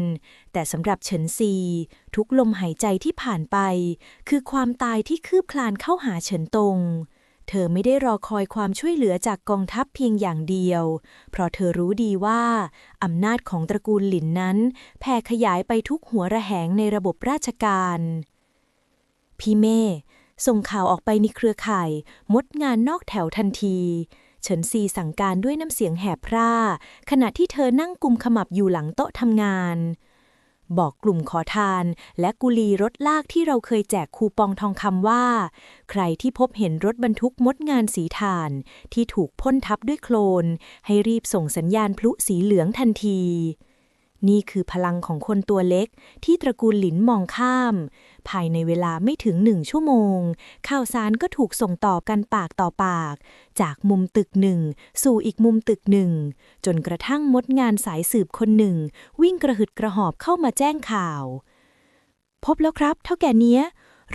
แต่สำหรับเฉินซีทุกลมหายใจที่ผ่านไปคือความตายที่คืบคลานเข้าหาเฉินตงเธอไม่ได้รอคอยความช่วยเหลือจากกองทัพเพียงอย่างเดียวเพราะเธอรู้ดีว่าอำนาจของตระกูลหลินนั้นแผ่ขยายไปทุกหัวระแหงในระบบราชการพี่เม่ส่งข่าวออกไปในเครือข่ายมดงานนอกแถวทันทีเฉินซีสั่งการด้วยน้ำเสียงแหบพร่าขณะที่เธอนั่งกุมขมับอยู่หลังโต๊ะทำงาน บอกกลุ่มขอทานและกุลีรถลากที่เราเคยแจกคูปองทองคำว่าใครที่พบเห็นรถบรรทุกมดงานสีถ่านที่ถูกพ่นทับด้วยโคลนให้รีบส่งสัญญาณพลุสีเหลืองทันที นี่คือพลังของคนตัวเล็กที่ตระกูลหลินมองข้ามภายในเวลาไม่ถึง1 ชั่วโมงข่าวสารก็ถูกส่งต่อกันปากต่อปากจากมุมตึกหนึ่งสู่อีกมุมตึกหนึ่งจนกระทั่งมดงานสายสืบคนหนึ่งวิ่งกระหึดกระหอบเข้ามาแจ้งข่าวพบแล้วครับเท่าแก่เนี้ย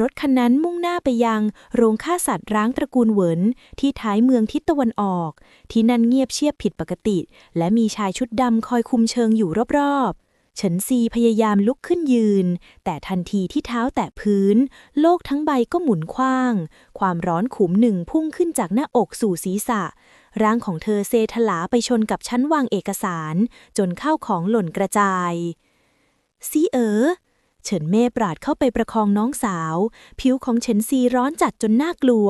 รถคันนั้นมุ่งหน้าไปยังโรงฆ่าสัตว์ร้างตระกูลเหวินที่ท้ายเมืองทิศตะวันออกที่นั่นเงียบเชียบผิดปกติและมีชายชุดดำคอยคุมเชิงอยู่รอบๆเฉินซีพยายามลุกขึ้นยืนแต่ทันทีที่เท้าแตะพื้นโลกทั้งใบก็หมุนคว้างความร้อนขุมหนึ่งพุ่งขึ้นจากหน้าอกสู่ศีรษะร่างของเธอเซถลาไปชนกับชั้นวางเอกสารจนข้าวของหล่นกระจายซีเฉินเม่ปราดเข้าไปประคองน้องสาวผิวของเฉินซีร้อนจัดจนน่ากลัว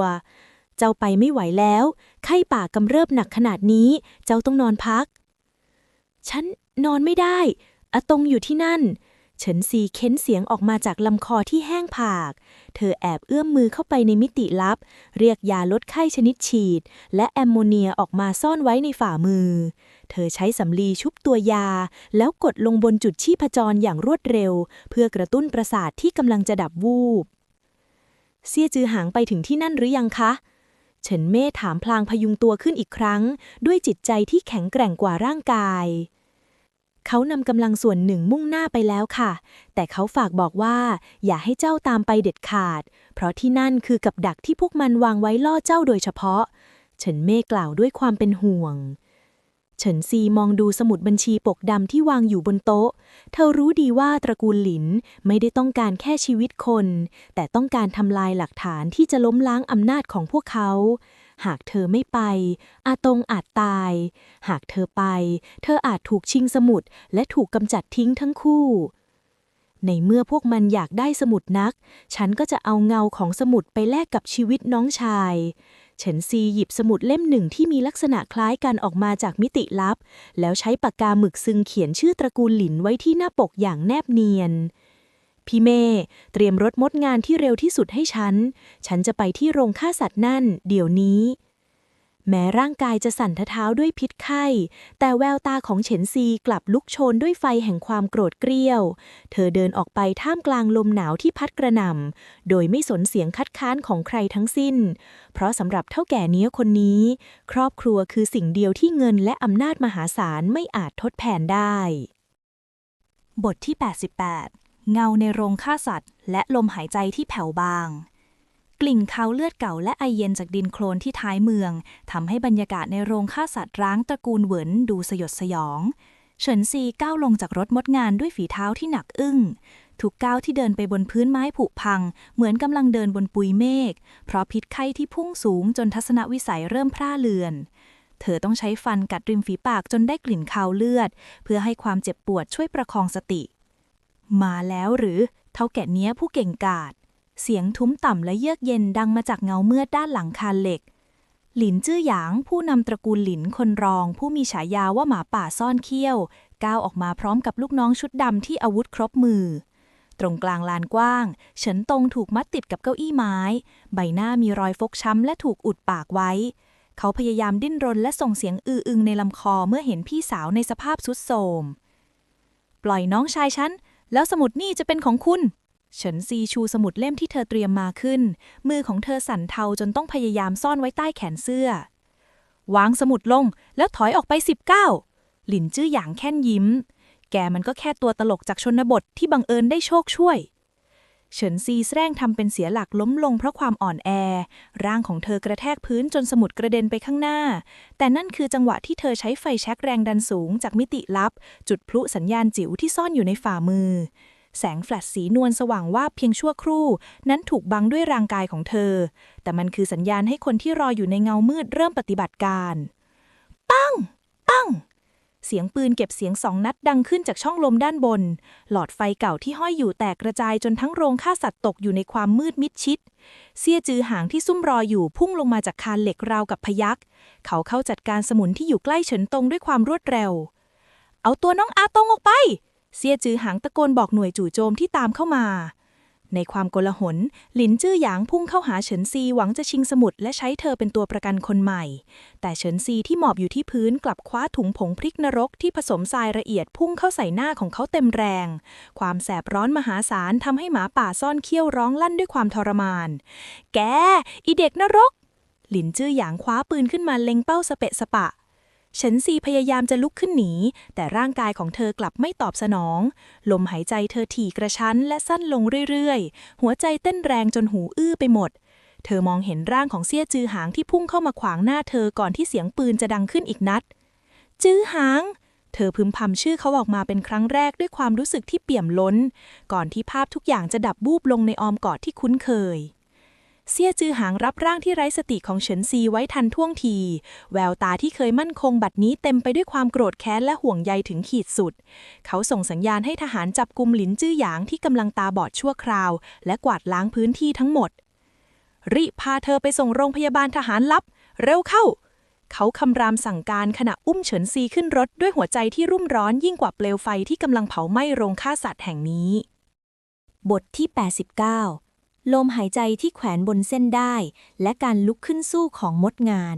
เจ้าไปไม่ไหวแล้วไข้ป่ากำเริบหนักขนาดนี้เจ้าต้องนอนพักฉันนอนไม่ได้อาตงอยู่ที่นั่นเฉินซีเค้นเสียงออกมาจากลำคอที่แห้งผากเธอแอบเอื้อมมือเข้าไปในมิติลับเรียกยาลดไข้ชนิดฉีดและแอมโมเนียออกมาซ่อนไว้ในฝ่ามือเธอใช้สำลีชุบตัวยาแล้วกดลงบนจุดชีพจรอย่างรวดเร็วเพื่อกระตุ้นประสาทที่กำลังจะดับวูบเซี่ยจือหางไปถึงที่นั่นหรือยังคะเฉินเม่ถามพลางพยุงตัวขึ้นอีกครั้งด้วยจิตใจที่แข็งแกร่งกว่าร่างกายเขานำกำลังส่วนหนึ่งมุ่งหน้าไปแล้วค่ะแต่เขาฝากบอกว่าอย่าให้เจ้าตามไปเด็ดขาดเพราะที่นั่นคือกับดักที่พวกมันวางไว้ล่อเจ้าโดยเฉพาะเฉินเม่กล่าวด้วยความเป็นห่วงเฉินซีมองดูสมุดบัญชีปกดำที่วางอยู่บนโต๊ะเธอรู้ดีว่าตระกูลหลินไม่ได้ต้องการแค่ชีวิตคนแต่ต้องการทำลายหลักฐานที่จะล้มล้างอำนาจของพวกเขาหากเธอไม่ไปอาตงอาจตายหากเธอไปเธออาจถูกชิงสมุดและถูกกำจัดทิ้งทั้งคู่ในเมื่อพวกมันอยากได้สมุดนักฉันก็จะเอาเงาของสมุดไปแลกกับชีวิตน้องชายเฉินซีหยิบสมุดเล่มหนึ่งที่มีลักษณะคล้ายกันออกมาจากมิติลับแล้วใช้ปากกาหมึกซึงเขียนชื่อตระกูลหลินไว้ที่หน้าปกอย่างแนบเนียนพี่เม่เตรียมรถมดงานที่เร็วที่สุดให้ฉันจะไปที่โรงฆ่าสัตว์นั่นเดี๋ยวนี้แม้ร่างกายจะสั่นเท้าด้วยพิษไข้แต่แววตาของเฉินซีกลับลุกโชนด้วยไฟแห่งความโกรธเกรี้ยวเธอเดินออกไปท่ามกลางลมหนาวที่พัดกระหน่ำโดยไม่สนเสียงคัดค้านของใครทั้งสิ้นเพราะสำหรับเฒ่าแก่เนี้ยคนนี้ครอบครัวคือสิ่งเดียวที่เงินและอำนาจมหาศาลไม่อาจทดแทนได้บทที่ 88 เงาในโรงฆ่าสัตว์และลมหายใจที่แผ่วบางกลิ่นคาวเลือดเก่าและไอเย็นจากดินโคลนที่ท้ายเมืองทำให้บรรยากาศในโรงฆ่าสัตว์ร้างตระกูลเหวินดูสยดสยองเฉินซีก้าวลงจากรถมดงานด้วยฝีเท้าที่หนักอึ้งทุกก้าวที่เดินไปบนพื้นไม้ผุพังเหมือนกำลังเดินบนปุยเมฆเพราะพิษไข้ที่พุ่งสูงจนทัศนวิสัยเริ่มพร่าเลือนเธอต้องใช้ฟันกัดริมฝีปากจนได้กลิ่นคาวเลือดเพื่อให้ความเจ็บปวดช่วยประคองสติมาแล้วหรือเฒ่าแก่เนี้ยผู้เก่งกาจเสียงทุ้มต่ำและเยือกเย็นดังมาจากเงาเมือดด้านหลังคานเหล็กหลินจื้อหยางผู้นำตระกูลหลินคนรองผู้มีฉายาว่าหมาป่าซ่อนเขี้ยวก้าวออกมาพร้อมกับลูกน้องชุดดำที่อาวุธครบมือตรงกลางลานกว้างเฉินตงถูกมัดติดกับเก้าอี้ไม้ใบหน้ามีรอยฟกช้ำและถูกอุดปากไว้เขาพยายามดิ้นรนและส่งเสียงอืออึงในลำคอเมื่อเห็นพี่สาวในสภาพทรุดโทรมปล่อยน้องชายฉันแล้วสมุดนี่จะเป็นของคุณเฉินซีชูสมุดเล่มที่เธอเตรียมมาขึ้นมือของเธอสั่นเทาจนต้องพยายามซ่อนไว้ใต้แขนเสื้อวางสมุดลงแล้วถอยออกไป10 ก้าวหลินจื้อหยางแค่นยิ้มแกมันก็แค่ตัวตลกจากชนบทที่บังเอิญได้โชคช่วยเฉินซีแสร้งทำเป็นเสียหลักล้มลงเพราะความอ่อนแอร่างของเธอกระแทกพื้นจนสมุดกระเด็นไปข้างหน้าแต่นั่นคือจังหวะที่เธอใช้ไฟแช็กแรงดันสูงจากมิติลับจุดพลุสัญญาณจิ๋วที่ซ่อนอยู่ในฝ่ามือแสงแฟลชสีนวลสว่างวาบเพียงชั่วครู่นั้นถูกบังด้วยร่างกายของเธอแต่มันคือสัญญาณให้คนที่รออยู่ในเงามืดเริ่มปฏิบัติการปังปังเสียงปืนเก็บเสียง2 นัดดังขึ้นจากช่องลมด้านบนหลอดไฟเก่าที่ห้อยอยู่แตกกระจายจนทั้งโรงฆ่าสัตว์ตกอยู่ในความมืดมิดชิดเซี่ยจือหางที่ซุ่มรออยู่พุ่งลงมาจากคานเหล็กราวกับพยัคฆ์เขาเข้าจัดการสมุนที่อยู่ใกล้เฉินตงด้วยความรวดเร็วเอาตัวน้องอาตงออกไป เซี่ยจือหางตะโกนบอกหน่วยจู่โจมที่ตามเข้ามาในความโกลาหลหลินจื้อหยางพุ่งเข้าหาเฉินซีหวังจะชิงสมุดและใช้เธอเป็นตัวประกันคนใหม่แต่เฉินซีที่หมอบอยู่ที่พื้นกลับคว้าถุงผงพริกนรกที่ผสมทรายละเอียดพุ่งเข้าใส่หน้าของเขาเต็มแรงความแสบร้อนมหาศาลทำให้หมาป่าซ่อนเขี้ยวร้องลั่นด้วยความทรมานแกอีเด็กนรกหลินจื้อหยางคว้าปืนขึ้นมาเล็งเป้าสเปะสปะเฉินซีพยายามจะลุกขึ้นหนีแต่ร่างกายของเธอกลับไม่ตอบสนองลมหายใจเธอถี่กระชั้นและสั้นลงเรื่อยๆหัวใจเต้นแรงจนหูอื้อไปหมดเธอมองเห็นร่างของเซี่ยจือหางที่พุ่งเข้ามาขวางหน้าเธอก่อนที่เสียงปืนจะดังขึ้นอีกนัดจื้อหางเธอพึมพำชื่อเขาออกมาเป็นครั้งแรกด้วยความรู้สึกที่เปี่ยมล้นก่อนที่ภาพทุกอย่างจะดับบูบลงในอ้อมกอดที่คุ้นเคยเซี่ยจือหางรับร่างที่ไร้สติของเฉินซีไว้ทันท่วงทีแววตาที่เคยมั่นคงบัดนี้เต็มไปด้วยความโกรธแค้นและห่วงใยถึงขีดสุดเขาส่งสัญญาณให้ทหารจับกุมหลินจื้อหยางที่กำลังตาบอดชั่วคราวและกวาดล้างพื้นที่ทั้งหมดรีบพาเธอไปส่งโรงพยาบาลทหารลับเร็วเข้าเขาคำรามสั่งการขณะอุ้มเฉินซีขึ้นรถด้วยหัวใจที่รุ่มร้อนยิ่งกว่าเปลวไฟที่กำลังเผาไหม้โรงฆ่าสัตว์แห่งนี้บทที่ 89ลมหายใจที่แขวนบนเส้นได้และการลุกขึ้นสู้ของมดงาน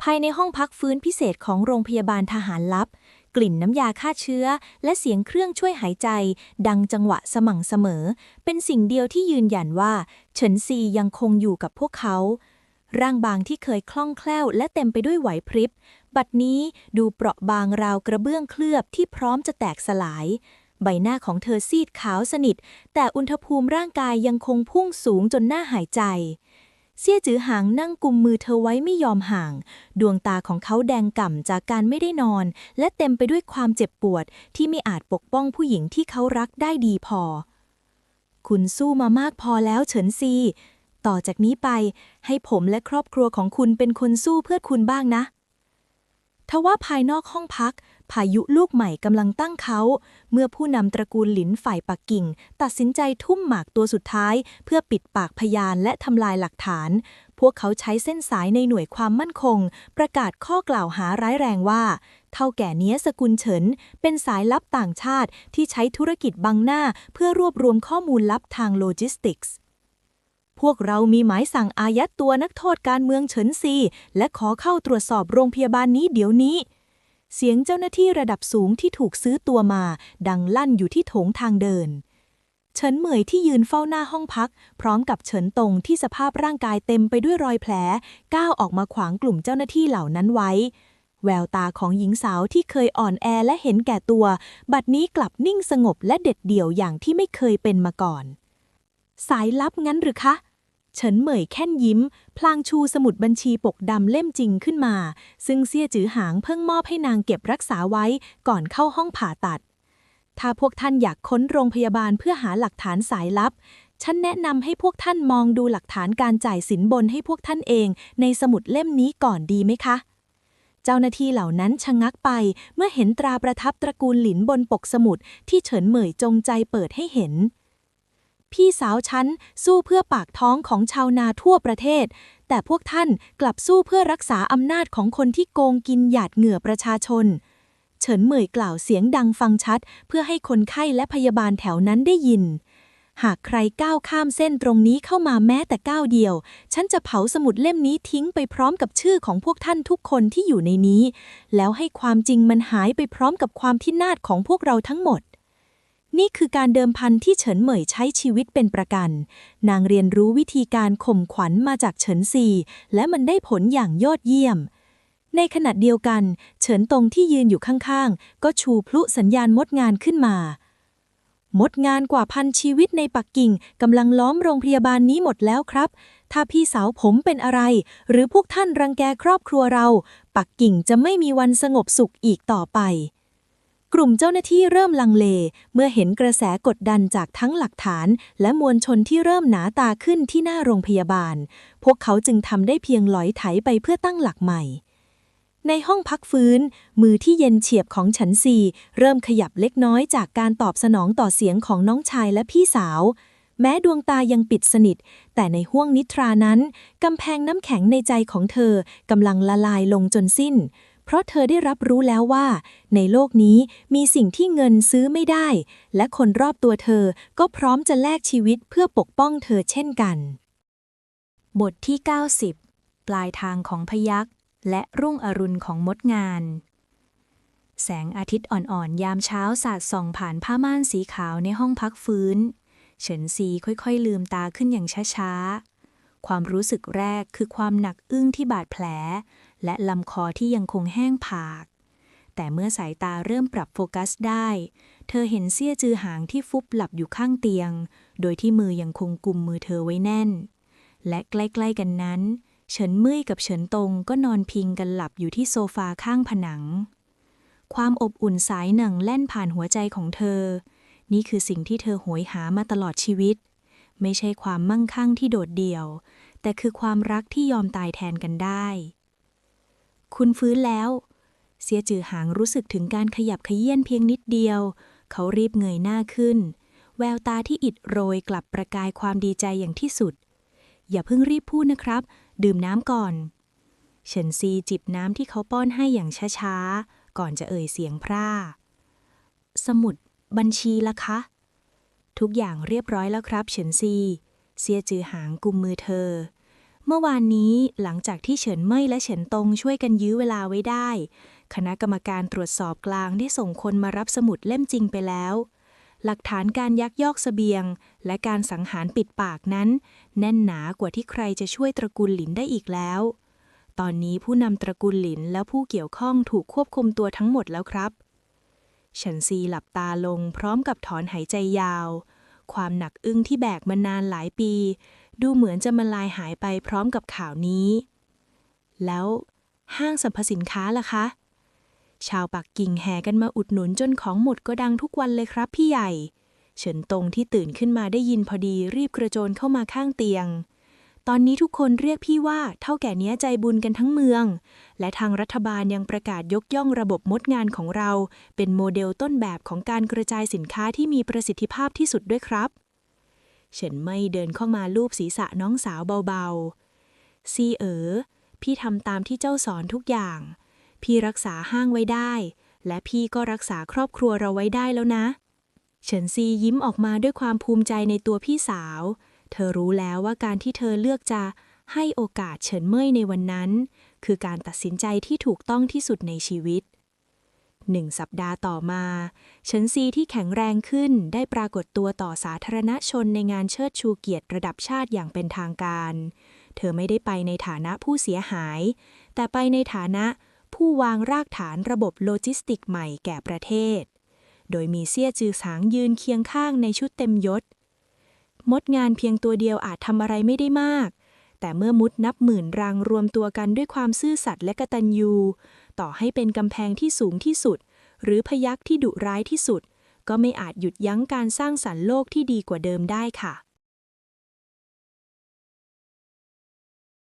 ภายในห้องพักฟื้นพิเศษของโรงพยาบาลทหารลับกลิ่นน้ำยาฆ่าเชื้อและเสียงเครื่องช่วยหายใจดังจังหวะสม่ำเสมอเป็นสิ่งเดียวที่ยืนยันว่าเฉินซียังคงอยู่กับพวกเขาร่างบางที่เคยคล่องแคล่วและเต็มไปด้วยไหวพริบบัดนี้ดูเปราะบางราวกระเบื้องเคลือบที่พร้อมจะแตกสลายใบหน้าของเธอซีดขาวสนิทแต่อุณหภูมิร่างกายยังคงพุ่งสูงจนน่าหายใจเซี่ยจือหางนั่งกุมมือเธอไว้ไม่ยอมห่างดวงตาของเขาแดงก่ำจากการไม่ได้นอนและเต็มไปด้วยความเจ็บปวดที่ไม่อาจปกป้องผู้หญิงที่เขารักได้ดีพอคุณสู้มามากพอแล้วเฉินซีต่อจากนี้ไปให้ผมและครอบครัวของคุณเป็นคนสู้เพื่อคุณบ้างนะทว่าภายนอกห้องพักพายุลูกใหม่กำลังตั้งเขาเมื่อผู้นำตระกูลหลินฝ่ายปักกิ่งตัดสินใจทุ่มหมากตัวสุดท้ายเพื่อปิดปากพยานและทำลายหลักฐานพวกเขาใช้เส้นสายในหน่วยความมั่นคงประกาศข้อกล่าวหาร้ายแรงว่าเฒ่าแก่เนี้ยสกุลเฉินเป็นสายลับต่างชาติที่ใช้ธุรกิจบังหน้าเพื่อรวบรวมข้อมูลลับทางโลจิสติกส์พวกเรามีหมายสั่งอายัดตัวนักโทษการเมืองเฉินซีและขอเข้าตรวจสอบโรงพยาบาลนี้เดี๋ยวนี้เสียงเจ้าหน้าที่ระดับสูงที่ถูกซื้อตัวมาดังลั่นอยู่ที่โถงทางเดินเฉินเหมยที่ยืนเฝ้าหน้าห้องพักพร้อมกับเฉินตงที่สภาพร่างกายเต็มไปด้วยรอยแผลก้าวออกมาขวางกลุ่มเจ้าหน้าที่เหล่านั้นไว้แววตาของหญิงสาวที่เคยอ่อนแอและเห็นแก่ตัวบัดนี้กลับนิ่งสงบและเด็ดเดี่ยวอย่างที่ไม่เคยเป็นมาก่อนสายลับงั้นหรือคะเฉินเหมยแค่นยิ้มพลางชูสมุดบัญชีปกดำเล่มจริงขึ้นมาซึ่งเซี่ยจือหางเพิ่งมอบให้นางเก็บรักษาไว้ก่อนเข้าห้องผ่าตัดถ้าพวกท่านอยากค้นโรงพยาบาลเพื่อหาหลักฐานสายลับฉันแนะนำให้พวกท่านมองดูหลักฐานการจ่ายสินบนให้พวกท่านเองในสมุดเล่มนี้ก่อนดีไหมคะเจ้าหน้าที่เหล่านั้นชะงักไปเมื่อเห็นตราประทับตระกูลหลินบนปกสมุดที่เฉินเหมยจงใจเปิดให้เห็นพี่สาวฉันสู้เพื่อปากท้องของชาวนาทั่วประเทศแต่พวกท่านกลับสู้เพื่อรักษาอำนาจของคนที่โกงกินหยาดเหงื่อประชาชนเฉินเหมยกล่าวเสียงดังฟังชัดเพื่อให้คนไข้และพยาบาลแถวนั้นได้ยินหากใครก้าวข้ามเส้นตรงนี้เข้ามาแม้แต่ก้าวเดียวฉันจะเผาสมุดเล่มนี้ทิ้งไปพร้อมกับชื่อของพวกท่านทุกคนที่อยู่ในนี้แล้วให้ความจริงมันหายไปพร้อมกับความพินาศของพวกเราทั้งหมดนี่คือการเดิมพันที่เฉินเหมยใช้ชีวิตเป็นประกันนางเรียนรู้วิธีการข่มขวัญมาจากเฉินซีและมันได้ผลอย่างยอดเยี่ยมในขณะเดียวกันเฉินตงที่ยืนอยู่ข้างๆก็ชูพลุสัญญาณมดงานขึ้นมามดงานกว่า1,000 ชีวิตในปักกิ่งกำลังล้อมโรงพยาบาลนี้หมดแล้วครับถ้าพี่สาวผมเป็นอะไรหรือพวกท่านรังแกครอบครัวเราปักกิ่งจะไม่มีวันสงบสุขอีกต่อไปกลุ่มเจ้าหน้าที่เริ่มลังเลเมื่อเห็นกระแสกดดันจากทั้งหลักฐานและมวลชนที่เริ่มหนาตาขึ้นที่หน้าโรงพยาบาลพวกเขาจึงทำได้เพียงหลอยไถไปเพื่อตั้งหลักใหม่ในห้องพักฟื้นมือที่เย็นเฉียบของฉันซีเริ่มขยับเล็กน้อยจากการตอบสนองต่อเสียงของน้องชายและพี่สาวแม้ดวงตายังปิดสนิทแต่ในห้วงนิทรานั้นกำแพงน้ำแข็งในใจของเธอกำลังละลายลงจนสิ้น เพราะเธอได้รับรู้แล้วว่าในโลกนี้มีสิ่งที่เงินซื้อไม่ได้ และคนรอบตัวเธอก็พร้อมจะแลกชีวิตเพื่อปกป้องเธอเช่นกัน บทที่ 90 ปลายทางของพยัคฆ์และรุ่งอรุณของมดงาน แสงอาทิตย์อ่อนๆยามเช้าสาดส่องผ่านผ้าม่านสีขาวในห้องพักฟื้นเฉินซีค่อยๆลืมตาขึ้นอย่างช้าๆความรู้สึกแรกคือความหนักอึ้งที่บาดแผลและลำคอที่ยังคงแห้งผากแต่เมื่อสายตาเริ่มปรับโฟกัสได้เธอเห็นเสี้ยจือหางที่ฟุบหลับอยู่ข้างเตียงโดยที่มือยังคงกุมมือเธอไว้แน่นและใกล้ๆกันนั้นเฉินเมื่อยกับเฉินตงก็นอนพิงกันหลับอยู่ที่โซฟาข้างผนังความอบอุ่นสายหนังแล่นผ่านหัวใจของเธอนี่คือสิ่งที่เธอโหยหามาตลอดชีวิตไม่ใช่ความมั่งคั่งที่โดดเดี่ยวแต่คือความรักที่ยอมตายแทนกันได้คุณฟื้นแล้วเสียจือหางรู้สึกถึงการขยับเขยื้อนเพียงนิดเดียวเขารีบเงยหน้าขึ้นแววตาที่อิดโรยกลับประกายความดีใจอย่างที่สุดอย่าเพิ่งรีบพูดนะครับดื่มน้ำก่อนเฉินซีจิบน้ำที่เขาป้อนให้อย่างช้าๆก่อนจะเอ่ยเสียงพร่าสมุดบัญชีล่ะคะทุกอย่างเรียบร้อยแล้วครับเฉินซีเสียจือหางกุมมือเธอเมื่อวานนี้หลังจากที่เฉินเม่ยและเฉินตงช่วยกันยื้อเวลาไว้ได้คณะกรรมการตรวจสอบกลางได้ส่งคนมารับสมุดเล่มจริงไปแล้วหลักฐานการยักยอกเสบียงและการสังหารปิดปากนั้นแน่นหนากว่าที่ใครจะช่วยตระกูลหลินได้อีกแล้วตอนนี้ผู้นำตระกูลหลินและผู้เกี่ยวข้องถูกควบคุมตัวทั้งหมดแล้วครับเฉินซีหลับตาลงพร้อมกับถอนหายใจยาวความหนักอึ้งที่แบกมานานหลายปีดูเหมือนจะมาลายหายไปพร้อมกับข่าวนี้แล้วห้างสรรพสินค้าล่ะคะชาวปักกิ่งแห่กันมาอุดหนุนจนของหมดก็ดังทุกวันเลยครับพี่ใหญ่เฉินตงที่ตื่นขึ้นมาได้ยินพอดีรีบกระโจนเข้ามาข้างเตียงตอนนี้ทุกคนเรียกพี่ว่าเท่าแก่เนี้ยใจบุญกันทั้งเมืองและทางรัฐบาลยังประกาศยกย่องระบบมดงานของเราเป็นโมเดลต้นแบบของการกระจายสินค้าที่มีประสิทธิภาพที่สุดด้วยครับเฉินเม่ยเดินเข้ามาลูบศีรษะน้องสาวเบาๆซีพี่ทำตามที่เจ้าสอนทุกอย่างพี่รักษาห้างไว้ได้และพี่ก็รักษาครอบครัวเราไว้ได้แล้วนะเฉินซียิ้มออกมาด้วยความภูมิใจในตัวพี่สาวเธอรู้แล้วว่าการที่เธอเลือกจะให้โอกาสเฉินเม่ยในวันนั้นคือการตัดสินใจที่ถูกต้องที่สุดในชีวิต1 สัปดาห์ต่อมาเฉินซีที่แข็งแรงขึ้นได้ปรากฏตัวต่อสาธารณชนในงานเชิดชูเกียรติระดับชาติอย่างเป็นทางการเธอไม่ได้ไปในฐานะผู้เสียหายแต่ไปในฐานะผู้วางรากฐานระบบโลจิสติกใหม่แก่ประเทศโดยมีเซี่ยจือสางยืนเคียงข้างในชุดเต็มยศมดงานเพียงตัวเดียวอาจทำอะไรไม่ได้มากแต่เมื่อมุดนับหมื่นรังรวมตัวกันด้วยความซื่อสัตย์และกตัญญูต่อให้เป็นกำแพงที่สูงที่สุดหรือพยัคฆ์ที่ดุร้ายที่สุดก็ไม่อาจหยุดยั้งการสร้างสรรค์โลกที่ดีกว่าเดิมได้ค่ะ